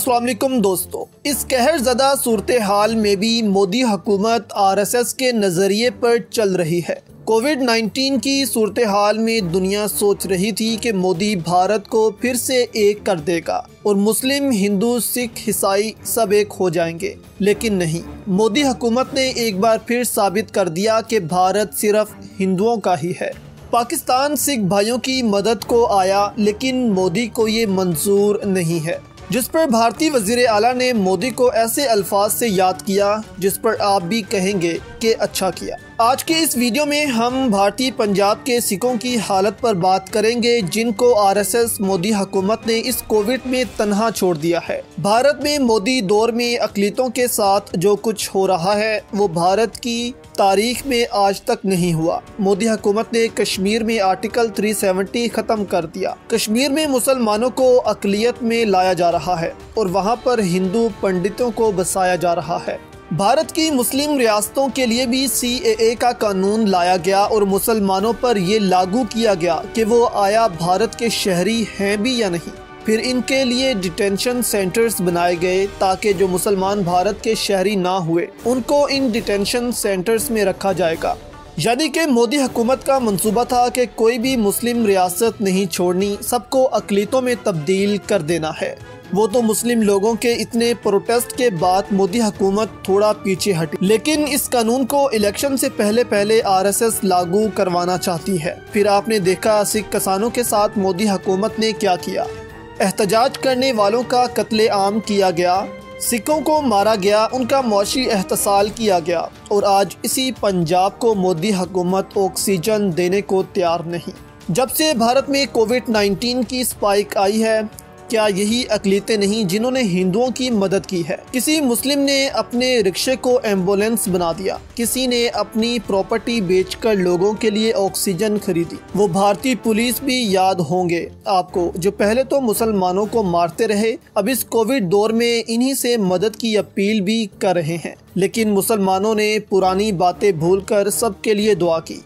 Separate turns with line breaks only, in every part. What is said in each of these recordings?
अस्सलाम वालेकुम दोस्तों, इस कहर ज़दा सूरत हाल में भी मोदी हुकूमत आरएसएस के नज़रिए पर चल रही है। कोविड-19 की सूरत हाल में दुनिया सोच रही थी कि मोदी भारत को फिर से एक कर देगा और मुस्लिम, हिंदू, सिख, ईसाई सब एक हो जाएंगे, लेकिन नहीं। मोदी हुकूमत ने एक बार फिर साबित कर दिया कि भारत सिर्फ हिंदुओं का ही है। पाकिस्तान सिख भाइयों की मदद को आया, लेकिन मोदी को ये मंजूर नहीं है, जिस पर भारतीय वज़ीर आला ने मोदी को ऐसे अल्फाज से याद किया जिस पर आप भी कहेंगे कि अच्छा किया। आज के इस वीडियो में हम भारतीय पंजाब के सिखों की हालत पर बात करेंगे, जिनको आरएसएस मोदी हुकूमत ने इस कोविड में तन्हा छोड़ दिया है। भारत में मोदी दौर में अक़लियतों के साथ जो कुछ हो रहा है वो भारत की तारीख में आज तक नहीं हुआ। मोदी हुकूमत ने कश्मीर में आर्टिकल 370 ख़त्म कर दिया। कश्मीर में मुसलमानों को अक़लियत में लाया जा रहा है और वहाँ पर हिंदू पंडितों को बसाया जा रहा है। भारत की मुस्लिम रियासतों के लिए भी CAA का कानून लाया गया और मुसलमानों पर ये लागू किया गया कि वो आया भारत के शहरी हैं भी या नहीं। फिर इनके लिए डिटेंशन सेंटर्स बनाए गए ताकि जो मुसलमान भारत के शहरी ना हुए उनको इन डिटेंशन सेंटर्स में रखा जाएगा। यानी कि मोदी हुकूमत का मंसूबा था कि कोई भी मुस्लिम रियासत नहीं छोड़नी, सबको अक़लियतों में तब्दील कर देना है। वो तो मुस्लिम लोगों के इतने प्रोटेस्ट के बाद मोदी हुकूमत थोड़ा पीछे हटी, लेकिन इस कानून को इलेक्शन से पहले आरएसएस लागू करवाना चाहती है। फिर आपने देखा सिख किसानों के साथ मोदी हुकूमत ने क्या किया। एहतजाज करने वालों का कत्ले आम किया गया, सिखों को मारा गया, उनका मुआशी एहतसाल किया गया और आज इसी पंजाब को मोदी हुकूमत ऑक्सीजन देने को तैयार नहीं। जब से भारत में कोविड-19 की स्पाइक आई है, क्या यही अक़लियतें नहीं जिन्होंने हिंदुओं की मदद की है? किसी मुस्लिम ने अपने रिक्शे को एम्बुलेंस बना दिया, किसी ने अपनी प्रॉपर्टी बेचकर लोगों के लिए ऑक्सीजन खरीदी। वो भारतीय पुलिस भी याद होंगे आपको, जो पहले तो मुसलमानों को मारते रहे, अब इस कोविड दौर में इन्हीं से मदद की अपील भी कर रहे हैं। लेकिन मुसलमानों ने पुरानी बातें भूलकर सबके लिए दुआ की।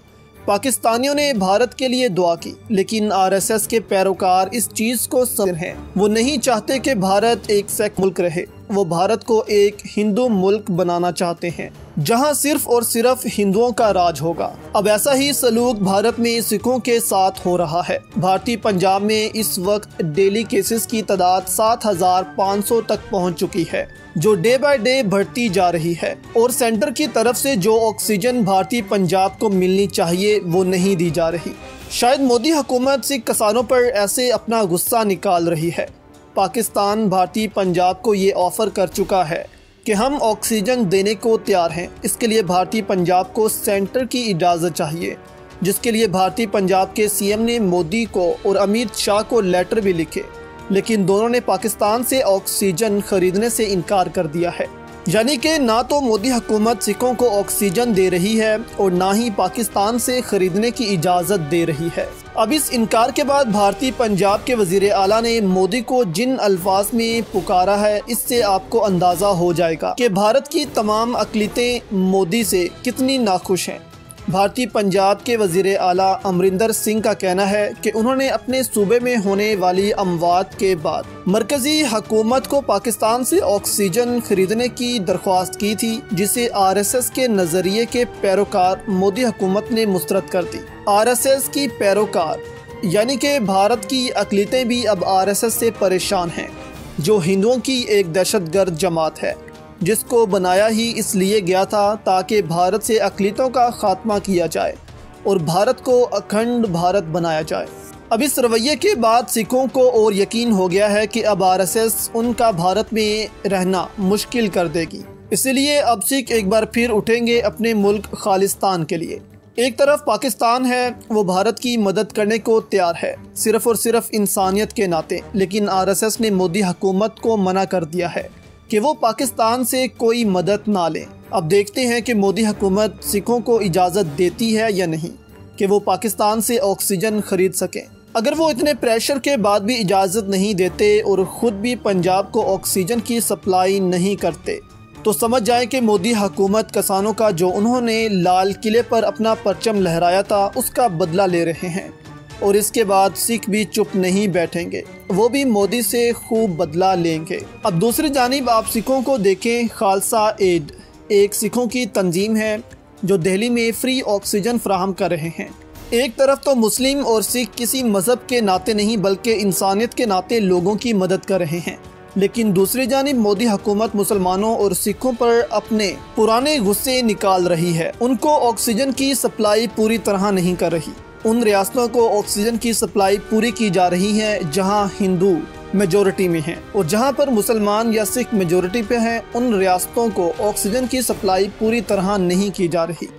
पाकिस्तानियों ने भारत के लिए दुआ की, लेकिन आरएसएस के पैरोकार इस चीज़ को समझ हैं। वो नहीं चाहते कि भारत एक सेक्युलर मुल्क रहे, वो भारत को एक हिंदू मुल्क बनाना चाहते हैं जहां सिर्फ और सिर्फ हिंदुओं का राज होगा। अब ऐसा ही सलूक भारत में सिखों के साथ हो रहा है। भारतीय पंजाब में इस वक्त डेली केसेस की तादाद 7,500 तक पहुंच चुकी है, जो डे बाय डे बढ़ती जा रही है और सेंटर की तरफ से जो ऑक्सीजन भारतीय पंजाब को मिलनी चाहिए वो नहीं दी जा रही। शायद मोदी हुकूमत सिख किसानों पर ऐसे अपना गुस्सा निकाल रही है। पाकिस्तान भारतीय पंजाब को ये ऑफ़र कर चुका है कि हम ऑक्सीजन देने को तैयार हैं। इसके लिए भारतीय पंजाब को सेंटर की इजाज़त चाहिए, जिसके लिए भारतीय पंजाब के CM ने मोदी को और अमित शाह को लेटर भी लिखे, लेकिन दोनों ने पाकिस्तान से ऑक्सीजन खरीदने से इनकार कर दिया है। यानी कि ना तो मोदी हुकूमत सिखों को ऑक्सीजन दे रही है और ना ही पाकिस्तान से खरीदने की इजाज़त दे रही है। अब इस इनकार के बाद भारतीय पंजाब के वज़ीर आला ने मोदी को जिन अल्फाज में पुकारा है, इससे आपको अंदाज़ा हो जाएगा कि भारत की तमाम अक़लियतें मोदी से कितनी नाखुश हैं। भारतीय पंजाब के वज़ीर आला अमरिंदर सिंह का कहना है कि उन्होंने अपने सूबे में होने वाली अमवात के बाद मरकज़ी हुकूमत को पाकिस्तान से ऑक्सीजन खरीदने की दरख्वास्त की थी, जिसे आरएसएस के नज़रिए के पैरोकार मोदी हुकूमत ने मुस्तरद कर दी। आरएसएस की पैरोकार यानी कि भारत की अक़लियतें भी अब आरएसएस से परेशान हैं, जो हिंदुओं की एक दहशतगर्द जमात है, जिसको बनाया ही इसलिए गया था ताकि भारत से अक़लियतों का खात्मा किया जाए और भारत को अखंड भारत बनाया जाए। अब इस रवैये के बाद सिखों को और यकीन हो गया है कि अब आरएसएस उनका भारत में रहना मुश्किल कर देगी। इसलिए अब सिख एक बार फिर उठेंगे अपने मुल्क खालिस्तान के लिए। एक तरफ पाकिस्तान है, वो भारत की मदद करने को तैयार है, सिर्फ़ और सिर्फ इंसानियत के नाते, लेकिन आरएसएस ने मोदी हुकूमत को मना कर दिया है कि वो पाकिस्तान से कोई मदद ना लें। अब देखते हैं कि मोदी हुकूमत सिखों को इजाज़त देती है या नहीं कि वो पाकिस्तान से ऑक्सीजन खरीद सकें। अगर वो इतने प्रेशर के बाद भी इजाज़त नहीं देते और ख़ुद भी पंजाब को ऑक्सीजन की सप्लाई नहीं करते, तो समझ जाएं कि मोदी हुकूमत किसानों का जो उन्होंने लाल किले पर अपना परचम लहराया था उसका बदला ले रहे हैं। और इसके बाद सिख भी चुप नहीं बैठेंगे, वो भी मोदी से खूब बदला लेंगे। अब दूसरी जानिब आप सिखों को देखें, खालसा एड एक सिखों की तंजीम है जो दिल्ली में फ्री ऑक्सीजन फराहम कर रहे हैं। एक तरफ तो मुस्लिम और सिख किसी मज़हब के नाते नहीं बल्कि इंसानियत के नाते लोगों की मदद कर रहे हैं, लेकिन दूसरी जानिब मोदी हुकूमत मुसलमानों और सिखों पर अपने पुराने गुस्से निकाल रही है। उनको ऑक्सीजन की सप्लाई पूरी तरह नहीं कर रही। उन रियासतों को ऑक्सीजन की सप्लाई पूरी की जा रही है जहां हिंदू मेजोरिटी में हैं, और जहां पर मुसलमान या सिख मेजोरिटी पे हैं उन रियासतों को ऑक्सीजन की सप्लाई पूरी तरह नहीं की जा रही।